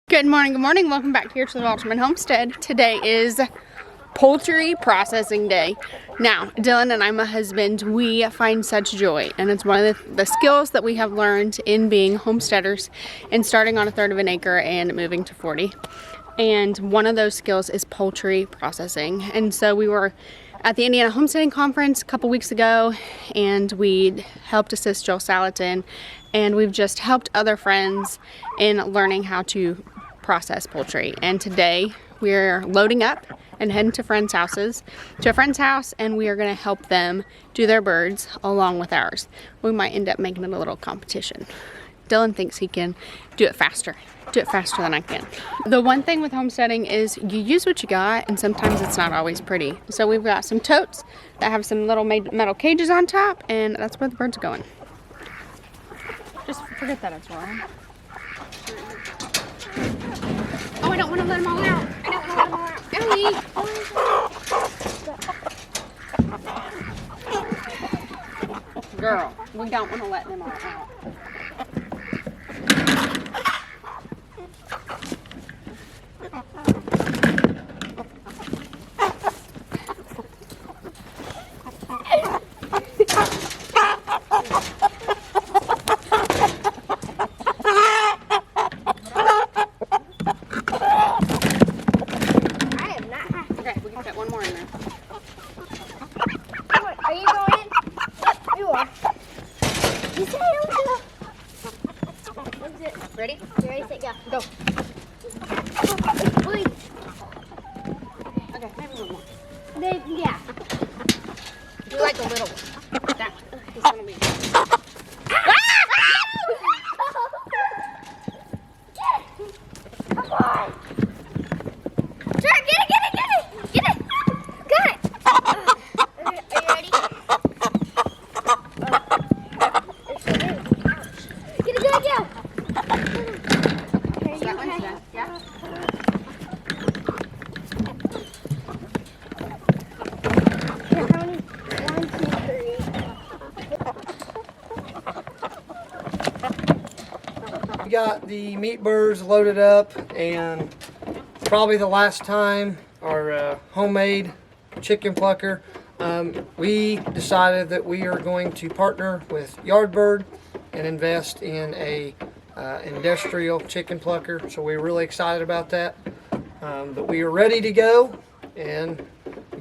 Good morning. Welcome back here to the Wolterman Homestead. Today is poultry processing day. Now, Dylan and I, my husband, we find such joy, and it's one of the skills that we have learned in being homesteaders and starting on 1/3 of an acre and moving to 40. And one of those skills is poultry processing. And so we were at the Indiana Homesteading Conference a couple weeks ago, and we helped assist Joel Salatin, and we've just helped other friends in learning how to process poultry. And today we're loading up and heading to a friend's house, and we are going to help them do their birds along with ours. We might end up making it a little competition. Dylan thinks he can do it faster than I can. The one thing with homesteading is you use what you got, and sometimes it's not always pretty. So we've got some totes that have some little metal cages on top, and that's where the birds are going. Just forget that it's wrong. Oh, I don't want to let them all out. Ellie! Girl, we don't want to let them all out. Ready? You ready, set, go. Please. Okay, maybe one more. Yeah. You like the little one. That one. This one will be. Come on. Sure, get it. Get it. Got it. Are you ready? Get it, go. We got the meat birds loaded up, and probably the last time our homemade chicken plucker, we decided that we are going to partner with Yardbird and invest in a industrial chicken plucker. So we're really excited about that. But we are ready to go, and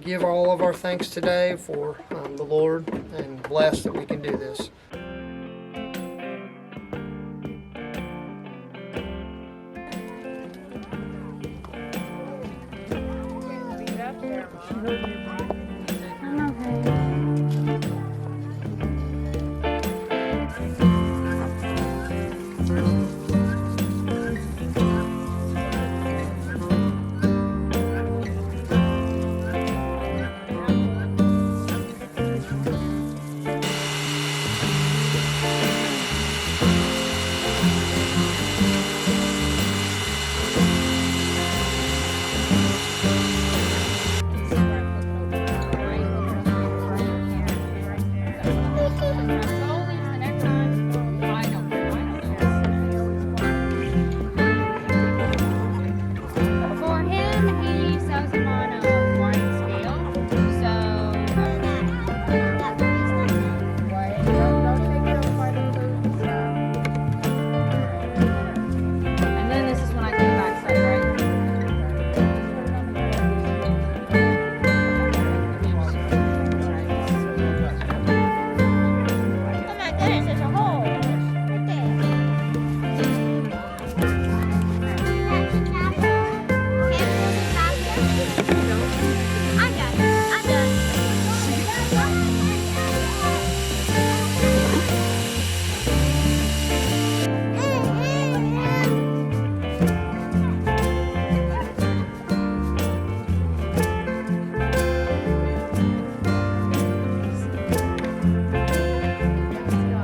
give all of our thanks today for the Lord, and bless that we can do this.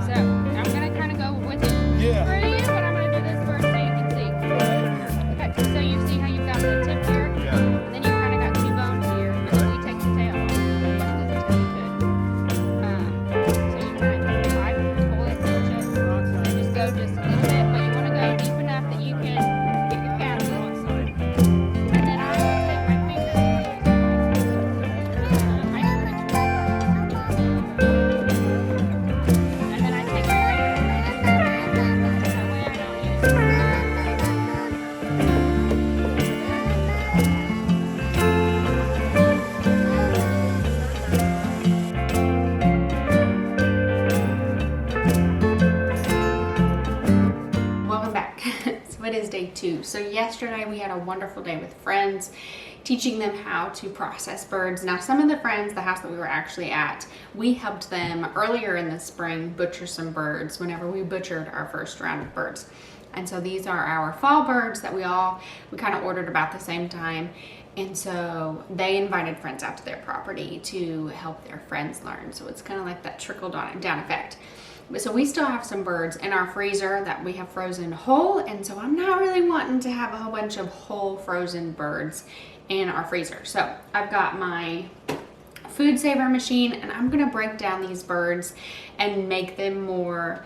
So day 2. So yesterday we had a wonderful day with friends, teaching them how to process birds. Now some of the friends, the house that we were actually at, we helped them earlier in the spring butcher some birds whenever we butchered our first round of birds. And so these are our fall birds that we kind of ordered about the same time. And so they invited friends out to their property to help their friends learn. So it's kind of like that trickle down effect. But so we still have some birds in our freezer that we have frozen whole. And so I'm not really wanting to have a whole bunch of whole frozen birds in our freezer. So I've got my food saver machine, and I'm gonna break down these birds and make them more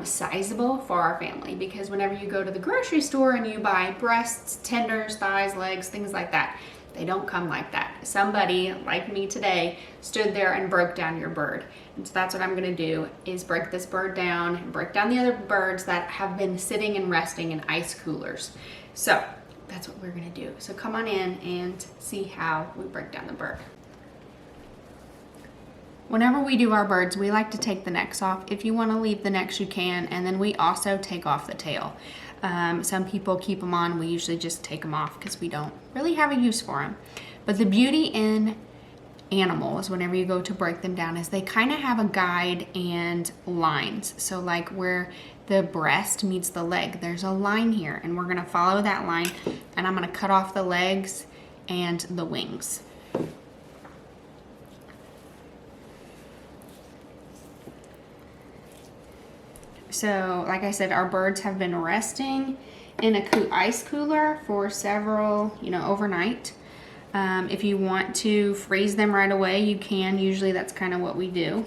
sizable for our family, because whenever you go to the grocery store and you buy breasts, tenders, thighs, legs, things like that, they don't come like that. Somebody like me today stood there and broke down your bird. And so that's what I'm gonna do, is break this bird down and break down the other birds that have been sitting and resting in ice coolers. So that's what we're gonna do. So come on in and see how we break down the bird. Whenever we do our birds, we like to take the necks off. If you want to leave the necks, you can, and then we also take off the tail. Some people keep them on. We usually just take them off because we don't really have a use for them. But the beauty in animals, whenever you go to break them down, is they kind of have a guide and lines. So like where the breast meets the leg, there's a line here, and we're going to follow that line, and I'm going to cut off the legs and the wings. So, like I said, our birds have been resting in a ice cooler for several, overnight. If you want to freeze them right away, you can. Usually that's kind of what we do.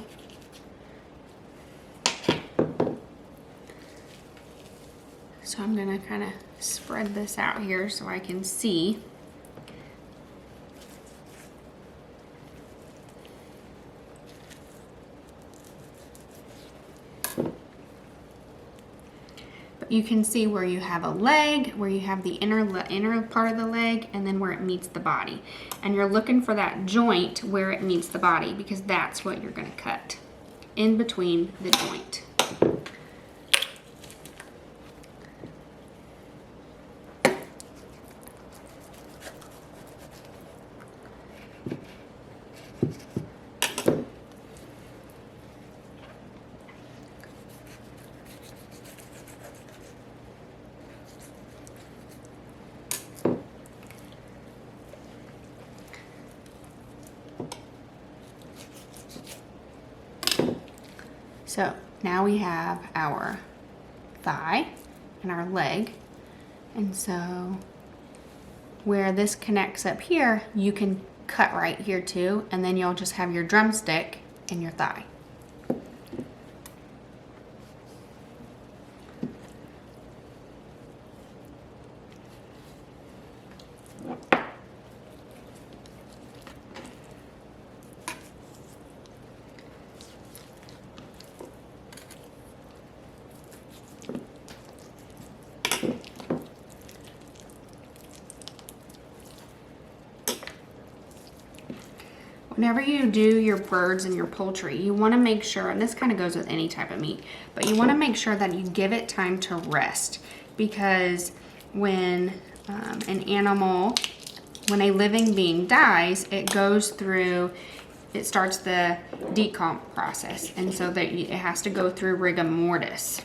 So I'm gonna kind of spread this out here so I can see. You can see where you have a leg, where you have the inner part of the leg, and then where it meets the body. And you're looking for that joint where it meets the body, because that's what you're going to cut in between the joint. So now we have our thigh and our leg. And so where this connects up here, you can cut right here too, and then you'll just have your drumstick and your thigh. Whenever you do your birds and your poultry, you want to make sure, and this kind of goes with any type of meat, but you want to make sure that you give it time to rest, because when when a living being dies, it starts the decomp process, and so that it has to go through rigor mortis.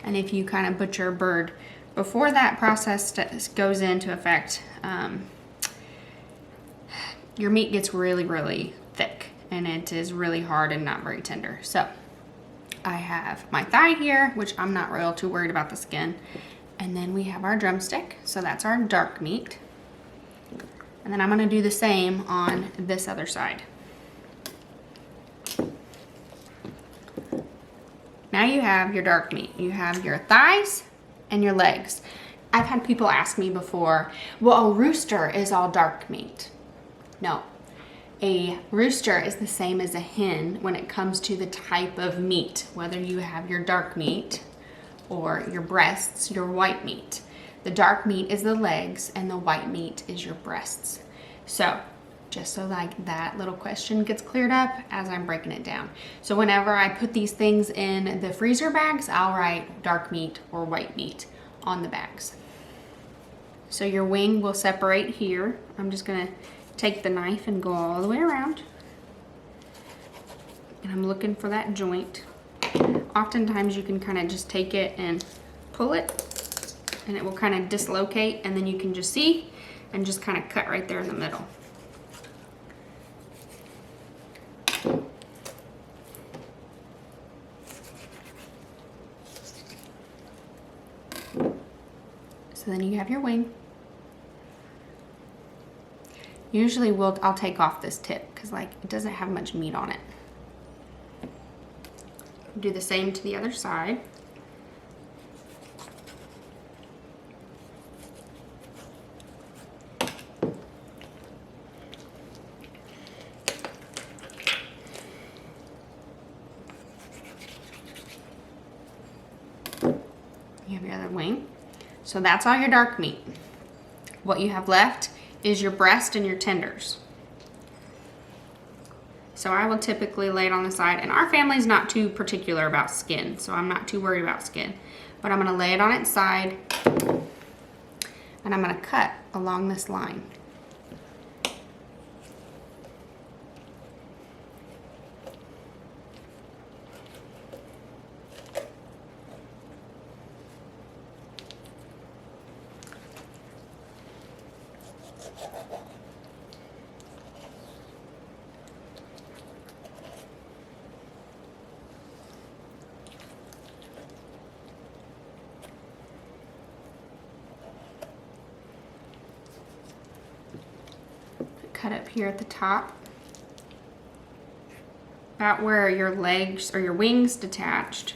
And if you kind of butcher a bird before that process goes into effect, your meat gets really, really thick, and it is really hard and not very tender. So I have my thigh here, which I'm not real too worried about the skin. And then we have our drumstick, so that's our dark meat. And then I'm gonna do the same on this other side. Now you have your dark meat. You have your thighs and your legs. I've had people ask me before, well, a rooster is all dark meat. No, a rooster is the same as a hen when it comes to the type of meat, whether you have your dark meat or your breasts, your white meat. The dark meat is the legs and the white meat is your breasts. So just so like that little question gets cleared up as I'm breaking it down. So whenever I put these things in the freezer bags, I'll write dark meat or white meat on the bags. So your wing will separate here. I'm just gonna take the knife and go all the way around. And I'm looking for that joint. Oftentimes you can kind of just take it and pull it and it will kind of dislocate, and then you can just see and just kind of cut right there in the middle. So then you have your wing. Usually I'll take off this tip because like it doesn't have much meat on it. Do the same to the other side. You have your other wing. So that's all your dark meat. What you have left is your breast and your tenders. So I will typically lay it on the side, and our family's not too particular about skin, so I'm not too worried about skin. But I'm gonna lay it on its side, and I'm gonna cut along this line. Cut up here at the top, about where your legs or your wings detached.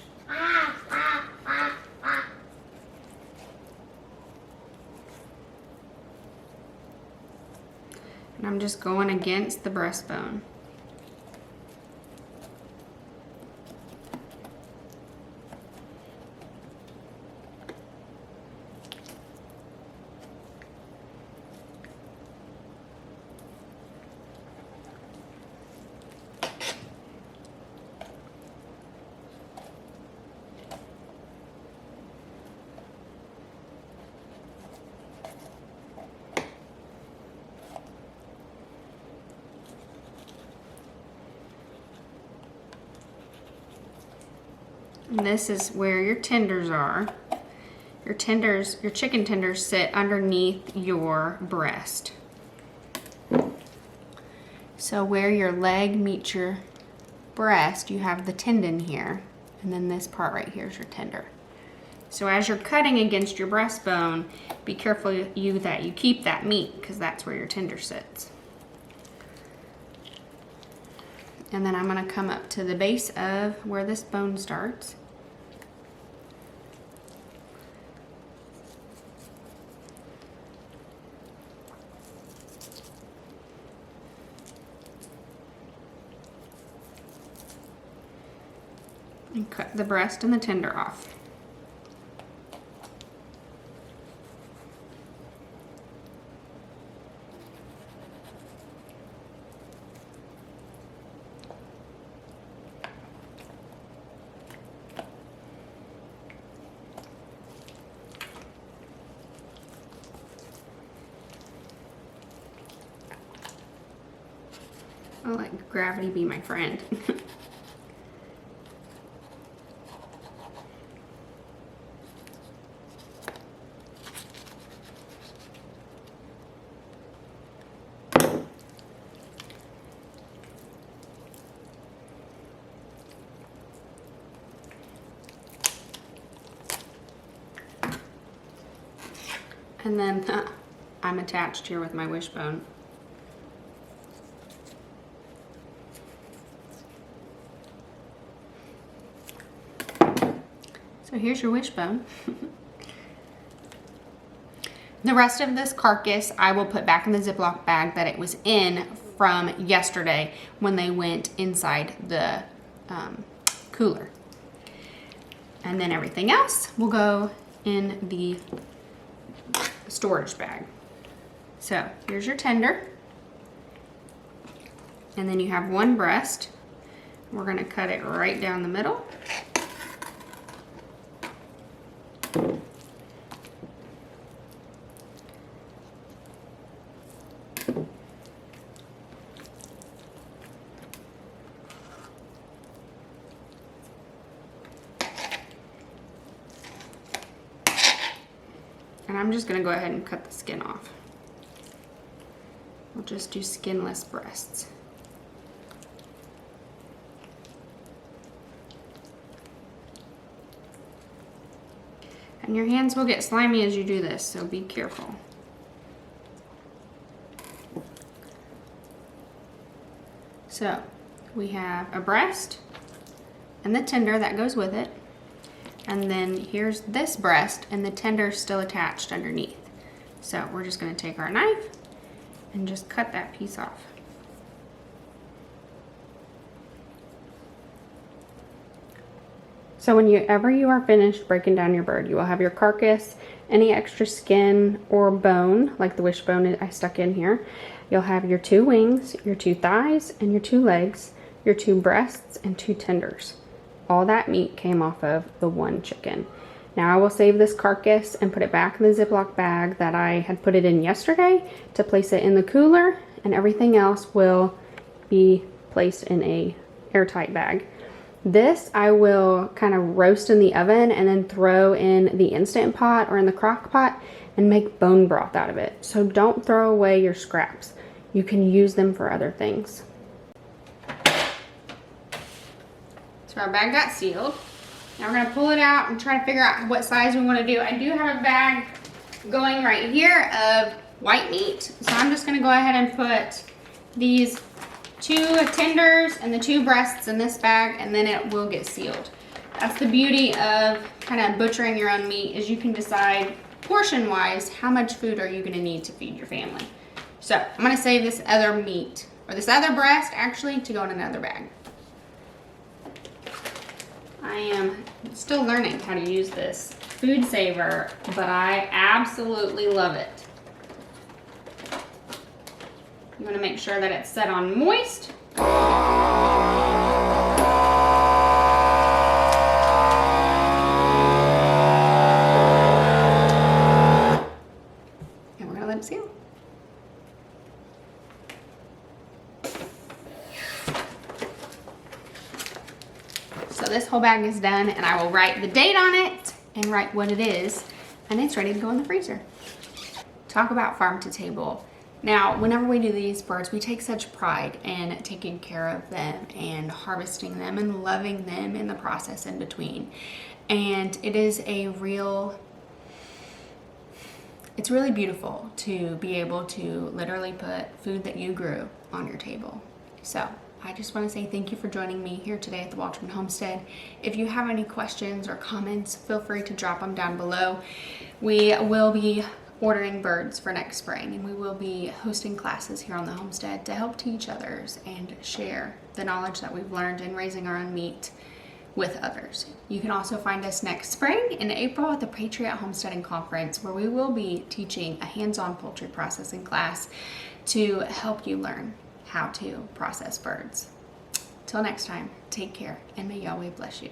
And I'm just going against the breastbone. And this is where your tenders are. Your chicken tenders sit underneath your breast. So where your leg meets your breast, you have the tendon here, and then this part right here is your tender. So as you're cutting against your breastbone, be careful that you keep that meat, because that's where your tender sits. And then I'm going to come up to the base of where this bone starts. And cut the breast and the tender off. I'll let gravity be my friend. And then I'm attached here with my wishbone. So here's your wishbone. The rest of this carcass I will put back in the Ziploc bag that it was in from yesterday when they went inside the cooler. And then everything else will go in the storage bag. So here's your tender. And then you have one breast. We're gonna cut it right down the middle. And I'm just gonna go ahead and cut the skin off. We'll just do skinless breasts. And your hands will get slimy as you do this, so be careful. So we have a breast and the tender that goes with it. And then here's this breast and the tender still attached underneath. So we're just gonna take our knife and just cut that piece off. So whenever you are finished breaking down your bird, you will have your carcass, any extra skin or bone, like the wishbone I stuck in here. You'll have your 2 wings, your 2 thighs, and your 2 legs, your 2 breasts, and 2 tenders. All that meat came off of the one chicken. Now I will save this carcass and put it back in the Ziploc bag that I had put it in yesterday to place it in the cooler, and everything else will be placed in a airtight bag. This I will kind of roast in the oven and then throw in the Instant Pot or in the crock pot and make bone broth out of it. So don't throw away your scraps. You can use them for other things. So our bag got sealed. Now we're gonna pull it out and try to figure out what size we wanna do. I do have a bag going right here of white meat. So I'm just gonna go ahead and put these 2 tenders and the 2 breasts in this bag, and then it will get sealed. That's the beauty of kind of butchering your own meat, is you can decide portion wise how much food are you gonna need to feed your family. So I'm gonna save this other meat, or this other breast actually, to go in another bag. I am still learning how to use this food saver, but I absolutely love it. You want to make sure that it's set on moist. And we're going to let it seal. So this whole bag is done, and I will write the date on it and write what it is, and it's ready to go in the freezer. Talk about farm to table. Now, whenever we do these birds, we take such pride in taking care of them and harvesting them and loving them in the process in between. And it is it's really beautiful to be able to literally put food that you grew on your table. So I just want to say thank you for joining me here today at the Wolterman Homestead. If you have any questions or comments, feel free to drop them down below. We will be ordering birds for next spring, and we will be hosting classes here on the homestead to help teach others and share the knowledge that we've learned in raising our own meat with others. You can also find us next spring in April at the Patriot Homesteading Conference, where we will be teaching a hands-on poultry processing class to help you learn how to process birds. Till next time, take care, and may Yahweh bless you.